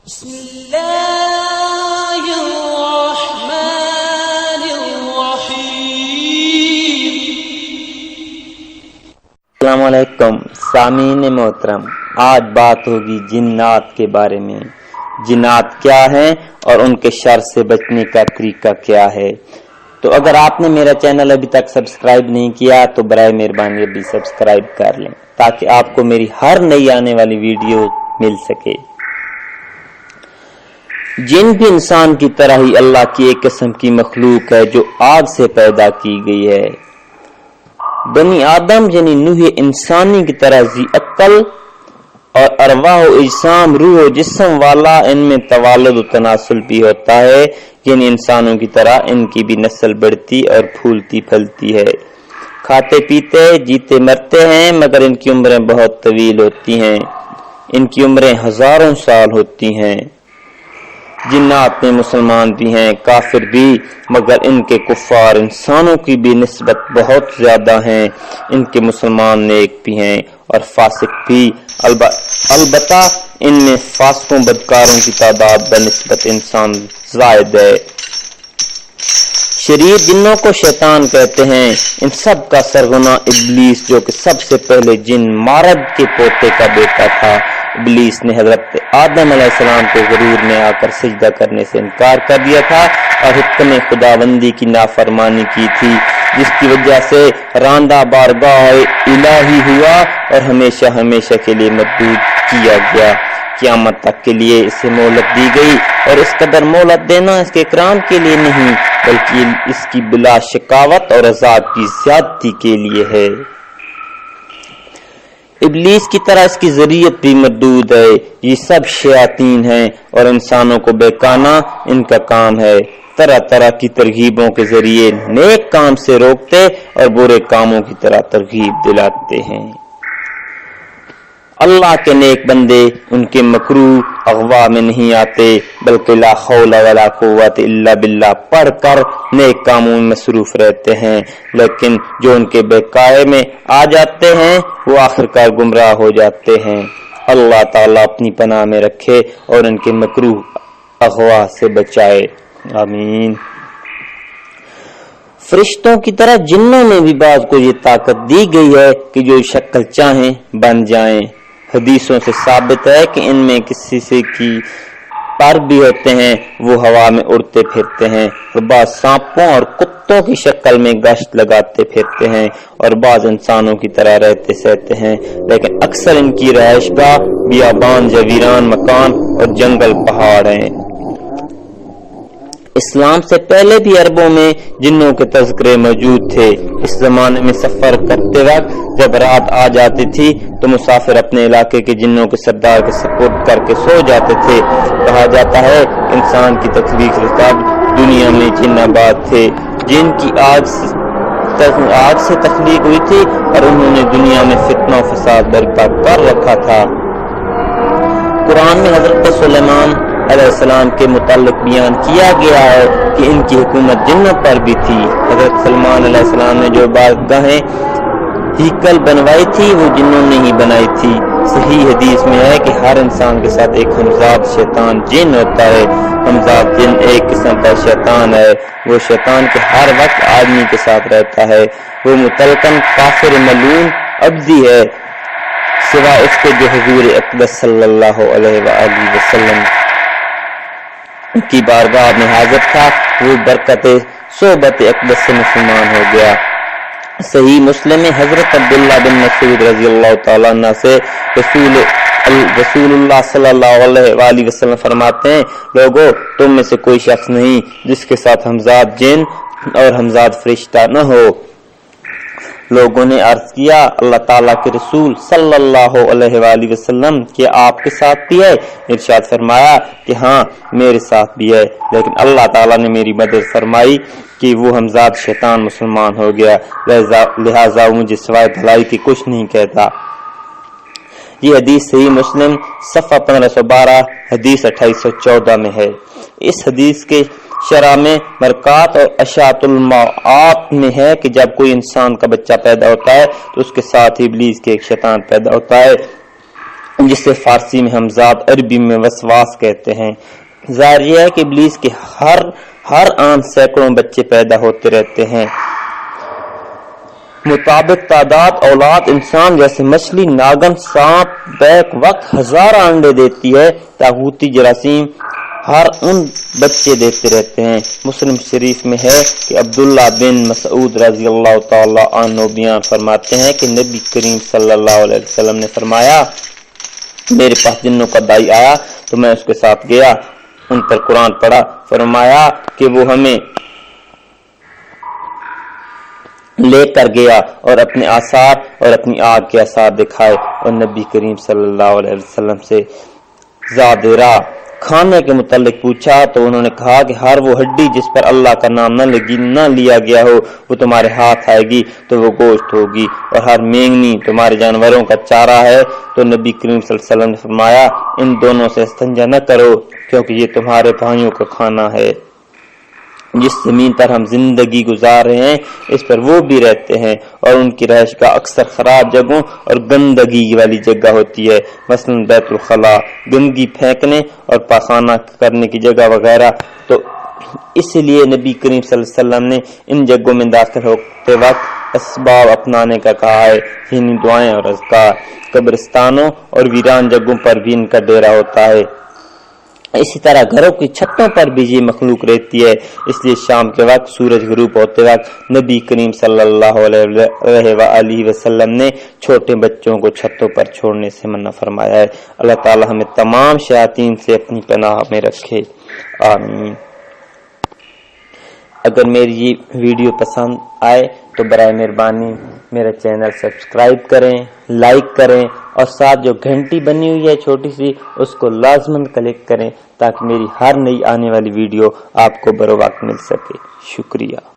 بسم اللہ الرحمن الرحیم۔ السلام علیکم سامعین محترم، آج بات ہوگی جنات کے بارے میں۔ جنات کیا ہیں اور ان کے شر سے بچنے کا طریقہ کیا ہے؟ تو اگر آپ نے میرا چینل ابھی تک سبسکرائب نہیں کیا تو برائے مہربانی ابھی سبسکرائب کر لیں تاکہ آپ کو میری ہر نئی آنے والی ویڈیو مل سکے۔ جن بھی انسان کی طرح ہی اللہ کی ایک قسم کی مخلوق ہے جو آگ سے پیدا کی گئی ہے۔ بنی آدم یعنی نوح انسانی کی طرح ذی عقل اور ارواح و اجسام روح و جسم والا، ان میں توالد و تناسل بھی ہوتا ہے، یعنی انسانوں کی طرح ان کی بھی نسل بڑھتی اور پھولتی پھلتی ہے۔ کھاتے پیتے جیتے مرتے ہیں مگر ان کی عمریں بہت طویل ہوتی ہیں، ان کی عمریں ہزاروں سال ہوتی ہیں۔ جنات میں مسلمان بھی ہیں، کافر بھی، مگر ان کے کفار انسانوں کی بھی نسبت بہت زیادہ ہیں۔ ان کے مسلمان نیک بھی ہیں اور فاسق بھی، البتہ ان میں فاسقوں بدکاروں کی تعداد بنسبت انسان زائد ہے۔ شریر جنوں کو شیطان کہتے ہیں، ان سب کا سرغنہ ابلیس جو کہ سب سے پہلے جن مارد کے پوتے کا بیٹا تھا۔ ابلیس نے حضرت آدم علیہ السلام کو غرور میں آ کر سجدہ کرنے سے انکار کر دیا تھا اور حکم خداوندی کی نافرمانی کی تھی، جس کی وجہ سے راندہ بارگاہ الہی ہوا اور ہمیشہ ہمیشہ کے لیے مردود کیا گیا۔ قیامت تک کے لیے اسے مہلت دی گئی، اور اس قدر مہلت دینا اس کے اکرام کے لیے نہیں بلکہ اس کی بلا شکاوت اور عذاب کی زیادتی کے لیے ہے۔ ابلیس کی طرح اس کی ذریت بھی مردود ہے۔ یہ سب شیاطین ہیں اور انسانوں کو بہکانا ان کا کام ہے۔ طرح طرح کی ترغیبوں کے ذریعے نیک کام سے روکتے اور برے کاموں کی طرح ترغیب دلاتے ہیں۔ اللہ کے نیک بندے ان کے مکروہ اغوا میں نہیں آتے بلکہ لا حول ولا قوت الا باللہ پڑھ کر نیک کاموں میں مصروف رہتے ہیں، لیکن جو ان کے بہکائے میں آ جاتے ہیں وہ آخرکار گمراہ ہو جاتے ہیں۔ اللہ تعالیٰ اپنی پناہ میں رکھے اور ان کے مکروہ اغوا سے بچائے، آمین۔ فرشتوں کی طرح جنوں میں بھی بعض کو یہ طاقت دی گئی ہے کہ جو شکل چاہیں بن جائیں۔ حدیثوں سے ثابت ہے کہ ان میں کسی سے کی پر بھی ہوتے ہیں، وہ ہوا میں اڑتے پھرتے ہیں، اور بعض سانپوں اور کتوں کی شکل میں گشت لگاتے پھرتے ہیں، اور بعض انسانوں کی طرح رہتے سہتے ہیں، لیکن اکثر ان کی رہائش گاہ بیابان یا ویران مکان اور جنگل پہاڑ ہیں۔ اسلام سے پہلے بھی عربوں میں جنوں کے تذکرے موجود تھے۔ اس زمانے میں سفر کرتے وقت جب رات آ جاتی تھی تو مسافر اپنے علاقے کے جنوں کے سردار کے سپرد کر کے سو جاتے تھے۔ کہا جاتا ہے انسان کی تخلیق سے قبل دنیا میں جن آباد تھے، جن کی آگ سے تخلیق ہوئی تھی اور انہوں نے دنیا میں فتنہ و فساد برپا کر رکھا تھا۔ قرآن میں حضرت سلیمان علیہ السلام کے متعلق بیان کیا گیا ہے کہ ان کی حکومت جنوں پر بھی تھی۔ حضرت سلیمان علیہ السلام نے جو بارگاہیں ہیکل بنوائی تھی وہ جنوں نے ہی بنائی تھی۔ صحیح حدیث میں ہے کہ ہر انسان کے ساتھ ایک ہمزاد شیطان جن ہوتا ہے۔ ہمزاد جن ایک قسم کا شیطان ہے، وہ شیطان کے ہر وقت آدمی کے ساتھ رہتا ہے۔ وہ متلقن کافر ملعون عبدی ہے، سوا اس کے جو حضور اقدس صلی اللہ علیہ وآلہ وسلم کی بارگاہ میں حاضر تھا، وہ برکت صحبت اقدس سے مسلمان ہو گیا۔ صحیح مسلم میں حضرت عبداللہ بن مسعود رضی اللہ تعالیٰ عنہ سے رسول اللہ صلی اللہ علیہ وآلہ وسلم فرماتے ہیں، لوگوں تم میں سے کوئی شخص نہیں جس کے ساتھ ہمزاد جن اور ہمزاد فرشتہ نہ ہو۔ لوگوں نے عرض کیا اللہ تعالیٰ کے رسول صلی اللہ علیہ وآلہ وسلم کہ آپ کے ساتھ بھی ہے؟ ارشاد فرمایا کہ ہاں میرے ساتھ بھی ہے، لیکن اللہ تعالیٰ نے میری مدد فرمائی کہ وہ ہمزاد شیطان مسلمان ہو گیا، لہذا مجھے سوائے بھلائی کی کچھ نہیں کہتا۔ یہ حدیث صحیح مسلم صفحہ 1512 حدیث 2814 میں ہے۔ اس حدیث کے شرح میں مرکات اور اشاعت المعات میں ہے کہ جب کوئی انسان کا بچہ پیدا ہوتا ہے تو اس کے ساتھ ابلیس کے ایک شیطان پیدا ہوتا ہے۔ جسے فارسی میں حمزات، عربی میں وسواس کہتے ہیں۔ ظاہر یہ ہے کہ ابلیس کے ہر آن سینکڑوں بچے پیدا ہوتے رہتے ہیں۔ مطابق تعداد اولاد انسان جیسے مچھلی، ناگن، سانپ بیک وقت ہزارہ انڈے دیتی ہے، طاغوتی جراثیم ہر ان بچے دیتے رہتے ہیں۔ مسلم شریف میں ہے کہ عبداللہ بن مسعود رضی اللہ تعالی عنہ بیان فرماتے ہیں کہ نبی کریم صلی اللہ علیہ وسلم نے فرمایا، میرے پاس جنوں کا دائی آیا تو میں اس کے ساتھ گیا، ان پر قرآن پڑھا، فرمایا کہ وہ ہمیں لے کر گیا اور اپنے آثار اور اپنی آگ کے آثار دکھائے، اور نبی کریم صلی اللہ علیہ وسلم سے زادرہ کھانے کے متعلق پوچھا تو انہوں نے کہا کہ ہر وہ ہڈی جس پر اللہ کا نام نہ لیا گیا ہو وہ تمہارے ہاتھ آئے گی تو وہ گوشت ہوگی، اور ہر مینگنی تمہارے جانوروں کا چارہ ہے۔ تو نبی کریم صلی اللہ علیہ وسلم نے فرمایا، ان دونوں سے استنجا نہ کرو کیونکہ یہ تمہارے بھائیوں کا کھانا ہے۔ جس زمین پر ہم زندگی گزار رہے ہیں اس پر وہ بھی رہتے ہیں، اور ان کی رہائش کا اکثر خراب جگہوں اور گندگی والی جگہ ہوتی ہے، مثلا بیت الخلاء گندگی پھینکنے اور پاخانہ کرنے کی جگہ وغیرہ۔ تو اس لیے نبی کریم صلی اللہ علیہ وسلم نے ان جگہوں میں داخل ہوتے وقت اسباب اپنانے کا کہا ہے، یعنی دعائیں اور اذکار۔ قبرستانوں اور ویران جگہوں پر بھی ان کا ڈیرا ہوتا ہے۔ اسی طرح گھروں کی چھتوں پر بھی یہ مخلوق رہتی ہے، اس لیے شام کے وقت سورج غروب ہوتے وقت نبی کریم صلی اللہ علیہ وآلہ وسلم نے چھوٹے بچوں کو چھتوں پر چھوڑنے سے منع فرمایا ہے۔ اللہ تعالی ہمیں تمام شیاطین سے اپنی پناہ میں رکھے، آمین۔ اگر میری یہ ویڈیو پسند آئے تو برائے مہربانی میرا چینل سبسکرائب کریں، لائک کریں، اور ساتھ جو گھنٹی بنی ہوئی ہے چھوٹی سی اس کو لازماً کلک کریں تاکہ میری ہر نئی آنے والی ویڈیو آپ کو بروقت مل سکے۔ شکریہ۔